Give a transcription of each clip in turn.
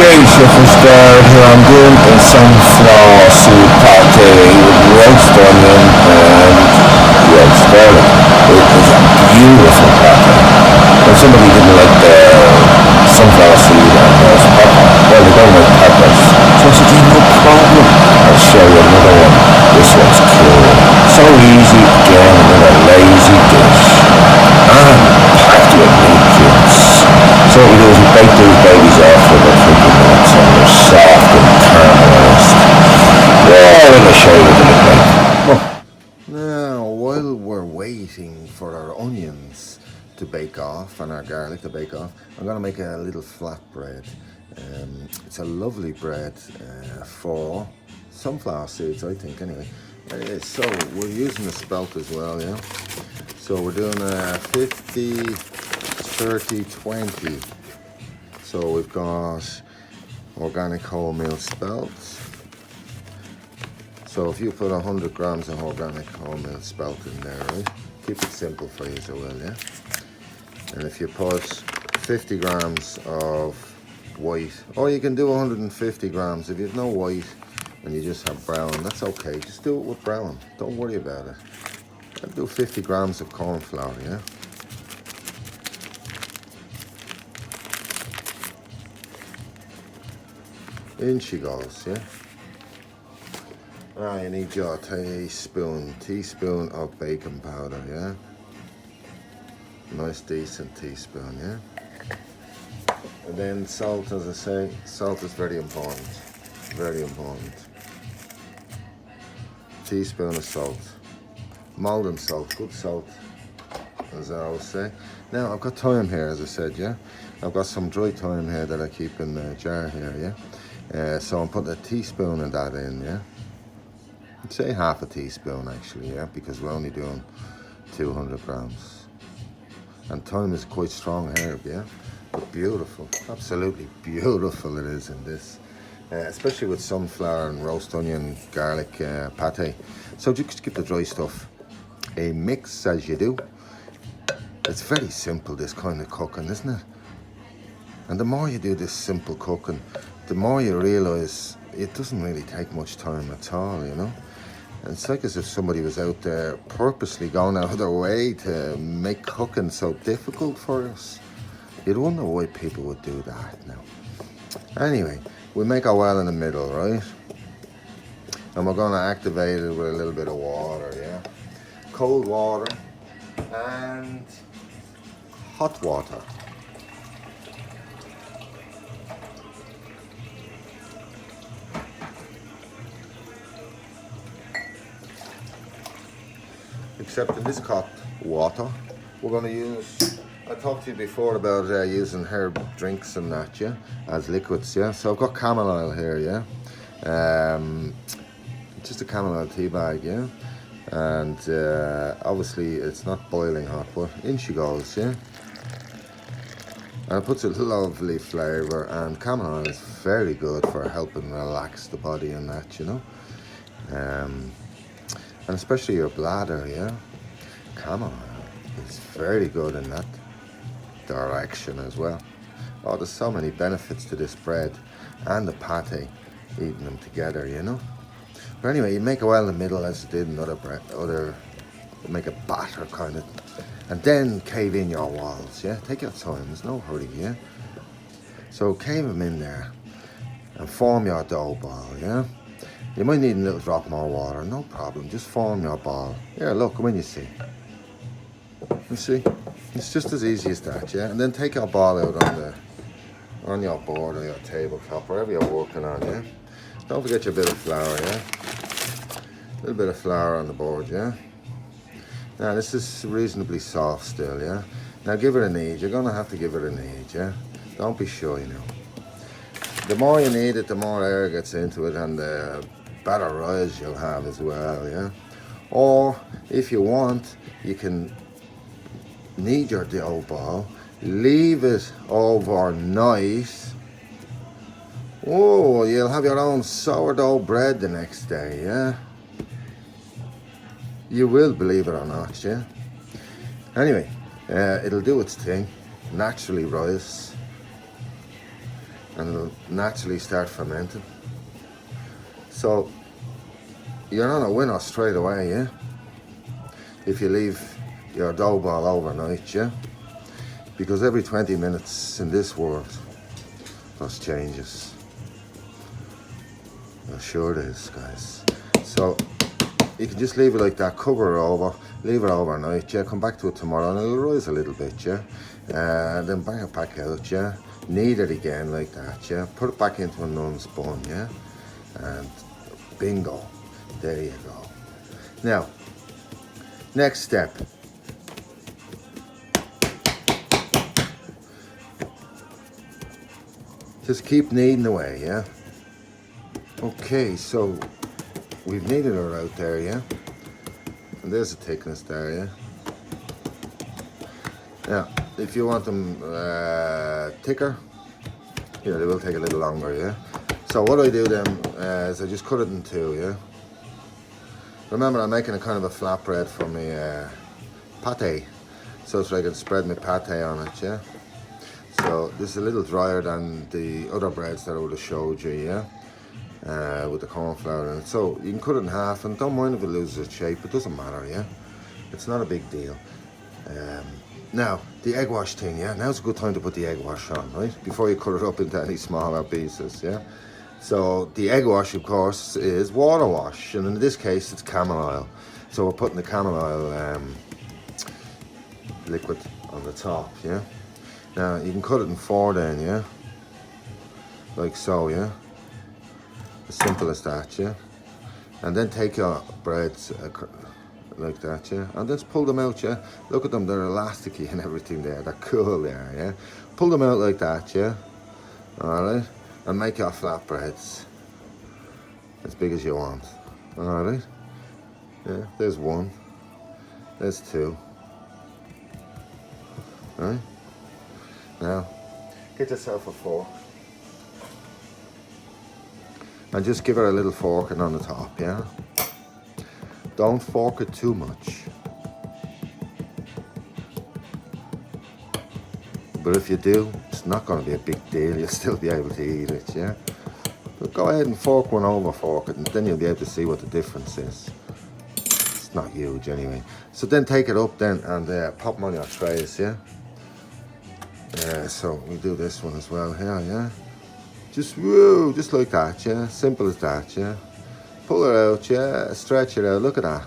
So for start here I'm doing a sunflower seed pate with roast onion and roast garlic. It is a beautiful pate. When somebody didn't like the sunflower seed and roast pepper, well they don't like peppers. So I said, yeah, no problem. I'll show you another one. This one's cool. So easy, again, another lazy dish. And packed with nutrients. So what we do is we bake these babies off for about 50 minutes and they're soft and caramelized. Yeah, let me show you what they look like. Now, while we're waiting for our onions to bake off and our garlic to bake off, I'm going to make a little flatbread. It's a lovely bread for sunflower seeds, I think, anyway. So we're using the spelt as well, yeah? So we're doing a 50, 30, 20. So we've got organic wholemeal spelt. So if you put 100 grams of organic wholemeal spelt in there, right? Keep it simple for you as well, yeah? And if you put 50 grams of white, or you can do 150 grams. If you have no white and you just have brown, that's okay. Just do it with brown. Don't worry about it. I'll do 50 grams of corn flour, yeah? In she goes, yeah? Now you need your teaspoon of baking powder, yeah? Nice decent teaspoon, yeah? And then salt, as I say, salt is very important. Very important. Teaspoon of salt. Maldon salt, good salt, as I always say. Now I've got thyme here, as I said, yeah? I've got some dry thyme here that I keep in the jar here, yeah? So I'm putting a teaspoon of that in, yeah? I'd say half a teaspoon actually, yeah? Because we're only doing 200 grams. And thyme is quite strong herb, yeah? But beautiful, absolutely beautiful it is in this. Especially with sunflower and roast onion, garlic, pate. So just give the dry stuff a mix as you do. It's very simple, this kind of cooking, isn't it? And the more you do this simple cooking, the more you realise it doesn't really take much time at all, you know? And it's like as if somebody was out there purposely going out of their way to make cooking so difficult for us. You'd wonder why people would do that now. Anyway, we make our well in the middle, right? And we're going to activate it with a little bit of water, yeah? Cold water and hot water. Except in this hot water, we're going to use, I talked to you before about using herb drinks and that, yeah, as liquids, yeah. So I've got chamomile here, yeah. Just a chamomile tea bag, yeah. And obviously it's not boiling hot, but in she goes, yeah. And it puts a lovely flavour, and chamomile is very good for helping relax the body and that, you know. And especially your bladder, yeah. Chamomile is very good in that direction as well. Oh, there's so many benefits to this bread and the pate, eating them together, you know. But anyway, you make a well in the middle as you did in other bread, make a batter kind of, and then cave in your walls, yeah. Take your time, there's no hurry, yeah. So cave them in there and form your dough ball, yeah. You might need a little drop more water, no problem. Just form your ball. Here, look, when you see. You see? It's just as easy as that, yeah? And then take your ball out on your board or your tabletop, wherever you're working on, yeah? Don't forget your bit of flour, yeah? A little bit of flour on the board, yeah? Now, this is reasonably soft still, yeah? Now, give it a knead. You're going to have to give it a knead, yeah? Don't be shy now. The more you knead it, the more air gets into it, and the better rise you'll have as well, yeah? Or, if you want, you can knead your dough ball, leave it overnight. Oh, you'll have your own sourdough bread the next day, yeah? You will, believe it or not, yeah? Anyway, it'll do its thing, naturally rise. and it'll naturally start fermenting. So you're on a winner straight away, yeah? If you leave your dough ball overnight, yeah? Because every 20 minutes in this world, there's changes. I'm sure it is, guys. So you can just leave it like that, cover it over, leave it overnight, yeah? Come back to it tomorrow and it'll rise a little bit, yeah? Then bring it back out, yeah? Knead it again like that, yeah? Put it back into a non-spun, yeah? And bingo, there you go. Now, next step. Just keep kneading away, yeah? Okay, so we've kneaded her out there, yeah? And there's the thickness there, yeah? Now, if you want them thicker, you know, they will take a little longer, yeah? So what I do then is I just cut it in two, yeah? Remember, I'm making a kind of a flatbread for my pate, so I can spread my pate on it, yeah? So this is a little drier than the other breads that I would have showed you, yeah? With the corn flour in it. So you can cut it in half, and don't mind if it loses its shape, it doesn't matter, yeah? It's not a big deal. Now, the egg wash thing, yeah? Now's a good time to put the egg wash on, right? Before you cut it up into any smaller pieces, yeah? So the egg wash, of course, is water wash, and in this case, it's camel oil. So we're putting the camel oil liquid on the top, yeah? Now, you can cut it in four then, yeah? Like so, yeah? As simple as that, yeah? And then take your breads like that, yeah? And just pull them out, yeah? Look at them, they're elasticy and everything there. They're cool there, yeah? Pull them out like that, yeah? Alright? And make your flatbreads as big as you want. Alright? Yeah, there's one. There's two. Alright? Now, get yourself a fork. And just give her a little forking on the top, yeah? Don't fork it too much. But if you do, it's not going to be a big deal. You'll still be able to eat it, yeah? But go ahead and fork one over, fork it, and then you'll be able to see what the difference is. It's not huge anyway. So then take it up then and pop them on your trays, yeah? So we do this one as well here, yeah? Just, woo, just like that, yeah? Simple as that, yeah? Pull her out, yeah? Stretch it out, look at that.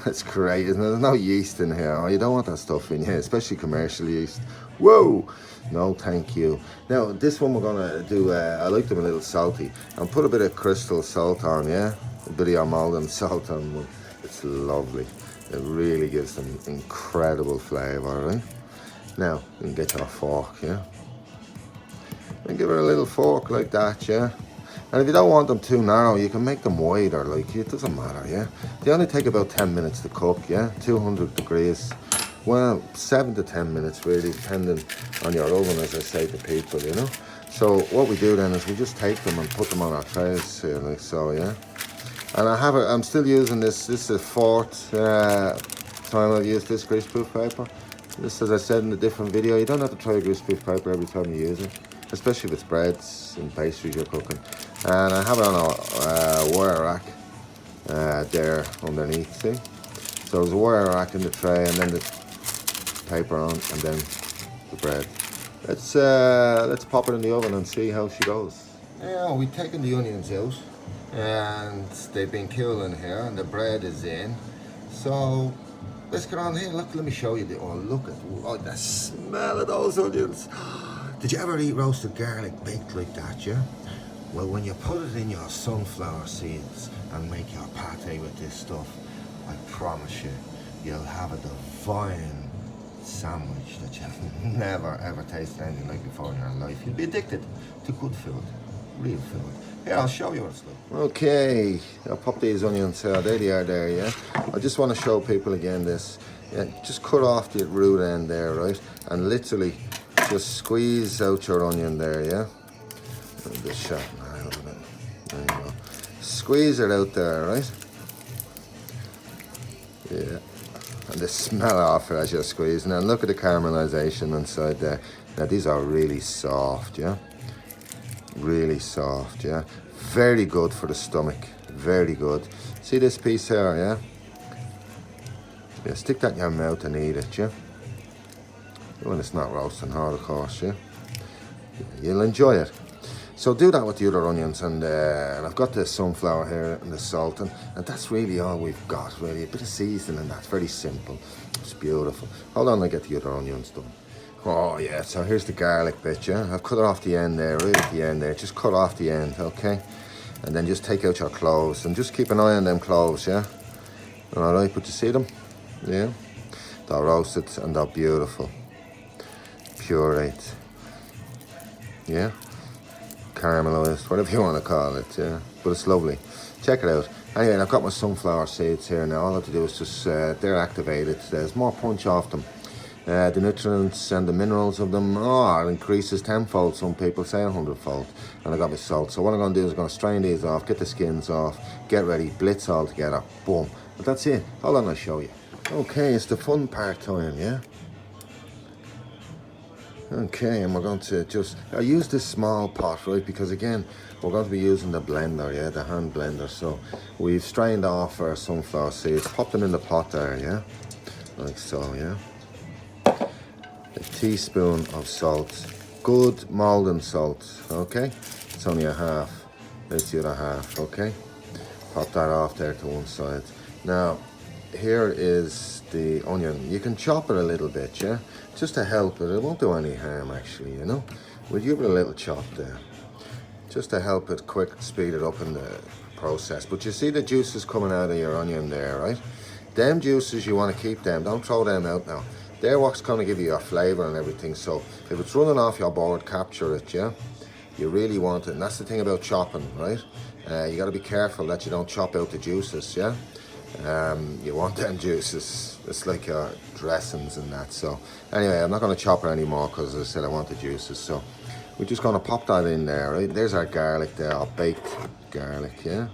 That's great, isn't it? There's no yeast in here. Oh, you don't want that stuff in here, especially commercial yeast. Whoa! No, thank you. Now, this one we're gonna do, I like them a little salty. And put a bit of crystal salt on, yeah? A bit of your Malden salt on them. It's lovely. It really gives them incredible flavour, right? Now, you can get your fork, yeah? And give her a little fork like that, yeah? And if you don't want them too narrow, you can make them wider, like, it doesn't matter, yeah? They only take about 10 minutes to cook, yeah? 200 degrees. Well, 7 to 10 minutes, really, depending on your oven, as I say to people, you know? So what we do then is we just take them and put them on our trays here, like so, yeah? And I'm still using this. This is the fourth time I've used this greaseproof paper. This, as I said in a different video, you don't have to try a greaseproof paper every time you use it, especially if it's breads and pastries you're cooking. And I have it on a wire rack there underneath, see? So there's a wire rack in the tray, and then the paper on, and then the bread. Let's pop it in the oven and see how she goes. Yeah, we've taken the onions out, and they've been cooling here, and the bread is in. So let's get on here. Look, let me show you look at the smell of those onions. Did you ever eat roasted garlic baked like that, yeah? Well, when you put it in your sunflower seeds and make your pate with this stuff, I promise you, you'll have a divine sandwich that you've never ever tasted anything like before in your life. You'll be addicted to good food, real food. Here, I'll show you what it's like. Okay, I'll pop these onions out. There they are there, yeah? I just want to show people again this. Yeah, just cut off the root end there, right? And literally just squeeze out your onion there, yeah? This shot, there you go. Squeeze it out there, right? Yeah. And the smell off it as you're squeezing. And look at the caramelization inside there. Now these are really soft, yeah? really soft, yeah. Very good for the stomach, very good. See this piece here, yeah? Yeah, stick that in your mouth and eat it, yeah? When it's not roasting hard, of course, yeah? You'll enjoy it. So do that with the other onions, and I've got the sunflower here and the salt, and that's really all we've got, really. A bit of seasoning, that's very simple. It's beautiful. Hold on, I'll get the other onions done. Oh yeah, so here's the garlic bit, yeah? I've cut it off the end there, right at the end there. Just cut off the end, okay? And then just take out your cloves, and just keep an eye on them cloves, yeah? All right, but you see them? Yeah? They're roasted, and they're beautiful. Pureed. Yeah? Caramelized, whatever you want to call it, yeah, but it's lovely. Check it out. Anyway, I've got my sunflower seeds here now. All I have to do is just, they're activated. There's more punch off them. The nutrients and the minerals of them, it increases tenfold. Some people say 100-fold. And I got my salt. So what I'm going to do is I'm going to strain these off, get the skins off, get ready, blitz all together, boom. But that's it. Hold on, I'll show you. Okay, it's the fun part time, yeah? Okay, and we're going to just, I use this small pot, right, because again, we're going to be using the blender, yeah, the hand blender. So we've strained off our sunflower seeds, pop them in the pot there, yeah, like so, yeah. A teaspoon of salt, good Maldon salt, okay. It's only a half, there's the other half, okay. Pop that off there to one side. Now, here is the onion. You can chop it a little bit, yeah? Just to help it. It won't do any harm, actually, you know? We'll give it a little chop there. Just to help it speed it up in the process. But you see the juices coming out of your onion there, right? Them juices, you want to keep them. Don't throw them out now. They're what's going to give you your flavour and everything. So if it's running off your board, capture it, yeah? You really want it. And that's the thing about chopping, right? You got to be careful that you don't chop out the juices, yeah? You want them juices. It's like your dressings and that. So anyway, I'm not going to chop it anymore because as I said I want the juices. So we're just going to pop that in there, right? There's our garlic there, our baked garlic, yeah?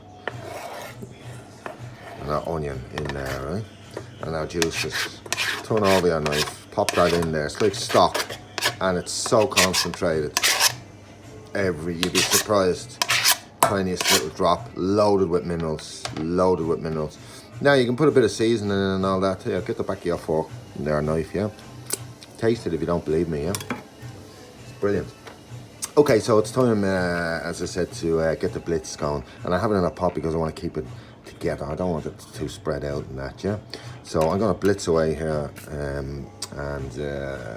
And our onion in there, right? And our juices. Turn over your knife, pop that in there. It's like stock and it's so concentrated. You'd be surprised. Tiniest little drop, loaded with minerals, loaded with minerals. Now you can put a bit of seasoning in and all that. Yeah, get the back of your fork and their knife, yeah. Taste it if you don't believe me, yeah. It's brilliant. Okay, so it's time, as I said, to get the blitz going. And I have it in a pot because I want to keep it together. I don't want it too spread out and that, yeah. So I'm going to blitz away here and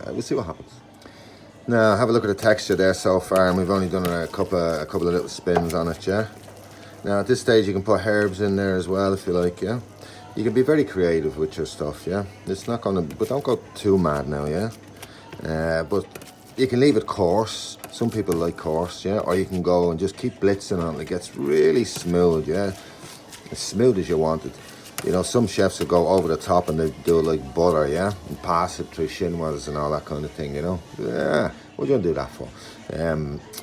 we'll see what happens. Now, have a look at the texture there so far, and we've only done a couple of little spins on it, yeah? Now, at this stage, you can put herbs in there as well, if you like, yeah? You can be very creative with your stuff, yeah? It's not gonna, but don't go too mad now, yeah? But you can leave it coarse. Some people like coarse, yeah? Or you can go and just keep blitzing on it. It gets really smooth, yeah? As smooth as you want it. You know, some chefs will go over the top and they do it like butter, yeah? And pass it through chinois and all that kind of thing, you know? Yeah, what do you want to do that for?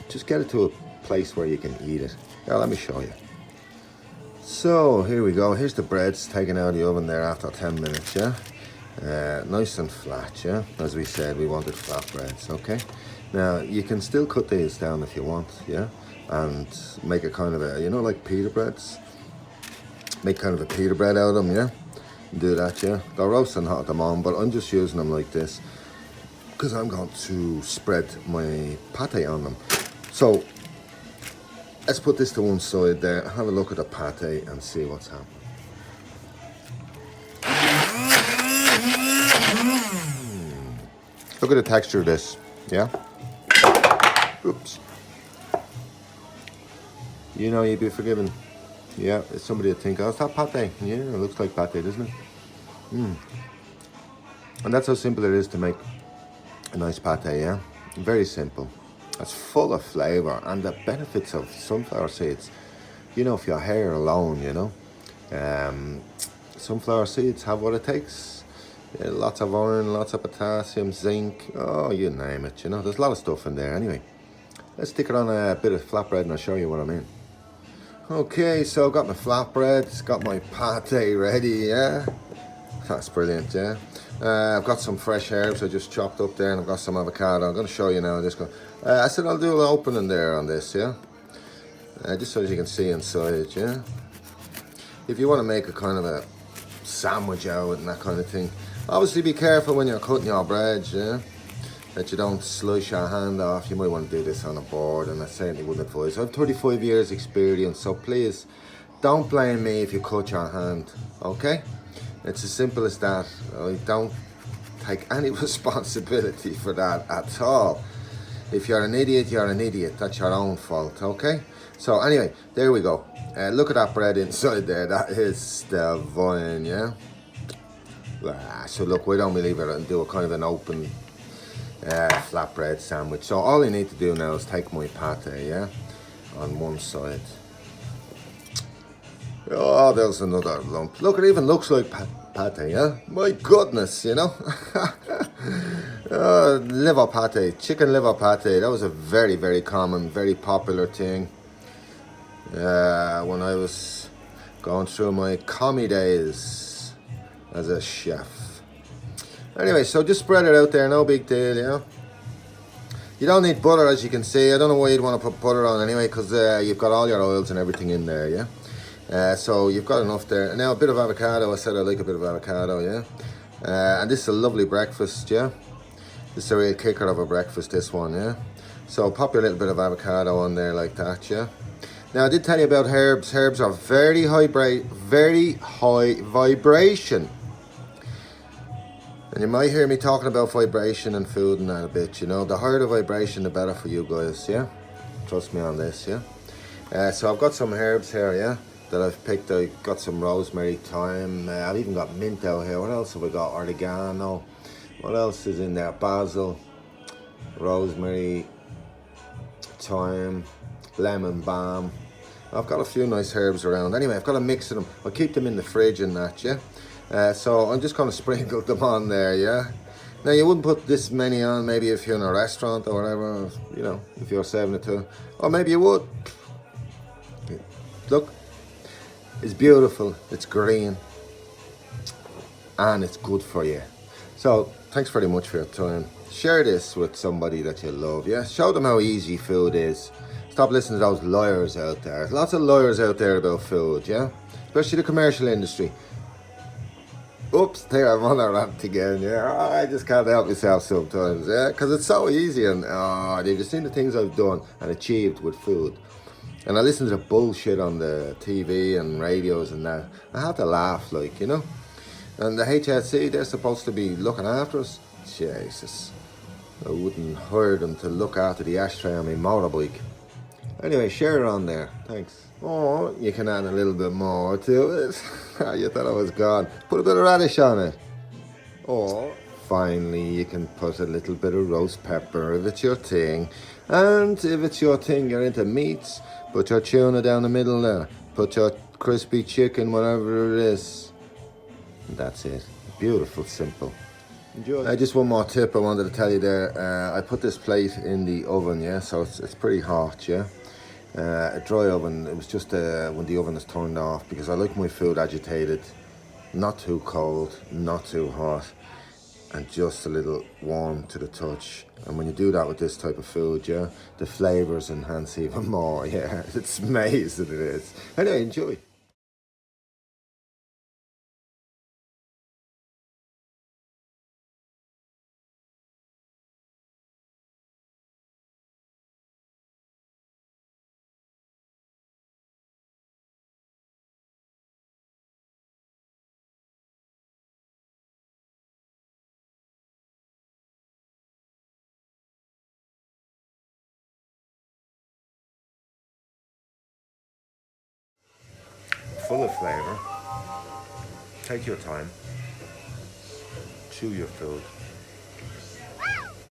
Just get it to a place where you can eat it. Yeah, let me show you. So, here we go. Here's the breads taken out of the oven there after 10 minutes, yeah? Nice and flat, yeah? As we said, we wanted flat breads, okay? Now, you can still cut these down if you want, yeah? And make a kind of a, you know, like pita breads? Make kind of a pita bread out of them, yeah? Do that, yeah? They're roasting hot at the moment, but I'm just using them like this because I'm going to spread my pate on them. So, let's put this to one side there, have a look at the pate and see what's happening. Look at the texture of this, yeah? Oops. You know, you'd be forgiven. Yeah, it's somebody would think, oh, is that pate? Yeah, it looks like pate, doesn't it? And that's how simple it is to make a nice pate, yeah? Very simple. It's full of flavour and the benefits of sunflower seeds. You know, for your hair alone, you know. Sunflower seeds have what it takes. Lots of iron, lots of potassium, zinc, oh, you name it, you know. There's a lot of stuff in there anyway. Let's stick it on a bit of flatbread and I'll show you what I mean. Okay, so got my flatbreads, got my pate ready, yeah? That's brilliant, yeah? I've got some fresh herbs I just chopped up there, and I've got some avocado. I'm going to show you now. I said I'll do an opening there on this, yeah? Just so as you can see inside, yeah? If you want to make a kind of a sandwich out and that kind of thing, obviously be careful when you're cutting your bread, yeah? That you don't slice your hand off. You might want to do this on a board, and I certainly wouldn't advise. I have 35 years experience, so please don't blame me if you cut your hand, okay? It's as simple as that. I don't take any responsibility for that at all. If you're an idiot, you're an idiot. That's your own fault, okay? So anyway, there we go. Look at that bread inside there. That is divine, yeah? So look, why don't we leave it and do a kind of an open flatbread sandwich. So all I need to do now is take my pate, yeah? On one side. Oh, there's another lump. Look, it even looks like pate, yeah? My goodness, you know? Liver pate, chicken liver pate. That was a very, very common, very popular thing when I was going through my commie days as a chef. Anyway, so just spread it out there, no big deal, you know? You don't need butter, as you can see. I don't know why you'd want to put butter on anyway, because you've got all your oils and everything in there, yeah? So you've got enough there. Now a bit of avocado. I said I like a bit of avocado, yeah? And this is a lovely breakfast, yeah? This is a real kicker of a breakfast, this one, yeah? So pop your little bit of avocado on there like that, yeah? Now I did tell you about herbs. Herbs are very high vibration. And you might hear me talking about vibration and food and that a bit, you know. The higher the vibration, the better for you guys, yeah? Trust me on this, yeah? So I've got some herbs here, yeah? That I've picked. I got some rosemary, thyme. I've even got mint out here. What else have I got? Oregano. What else is in there? Basil, rosemary, thyme, lemon balm. I've got a few nice herbs around. Anyway, I've got to mix them. I'll keep them in the fridge and that, yeah? So I'm just going to sprinkle them on there, yeah? Now, you wouldn't put this many on maybe if you're in a restaurant or whatever, you know, if you're serving it to. Or maybe you would. Look. It's beautiful, it's green, and it's good for you. So, thanks very much for your time. Share this with somebody that you love, yeah? Show them how easy food is. Stop listening to those liars out there. There's lots of liars out there about food, yeah? Especially the commercial industry. Oops, there I'm on a rant again, yeah? I just can't help myself sometimes, yeah? Because it's so easy, and they've just seen the things I've done and achieved with food. And I listen to the bullshit on the TV and radios and that. I have to laugh, like, you know. And the HSC, they're supposed to be looking after us. Jesus. I wouldn't hire them to look after the ashtray on my motorbike. Anyway, share it on there. Thanks. Oh, you can add a little bit more to it. You thought I was gone. Put a bit of radish on it. Or, finally, you can put a little bit of roast pepper if it's your thing. And if it's your thing, you're into meats, put your tuna down the middle there. Put your crispy chicken, whatever it is. And that's it. Beautiful, simple. Enjoy. Just one more tip I wanted to tell you there. I put this plate in the oven, yeah, so it's pretty hot, yeah. A dry oven. It was just when the oven is turned off, because I like my food agitated. Not too cold, not too hot. And just a little warm to the touch. And when you do that with this type of food, yeah, the flavours enhance even more, yeah. It's amazing, it is. Anyway, enjoy. Full of flavour. Take your time. Chew your food.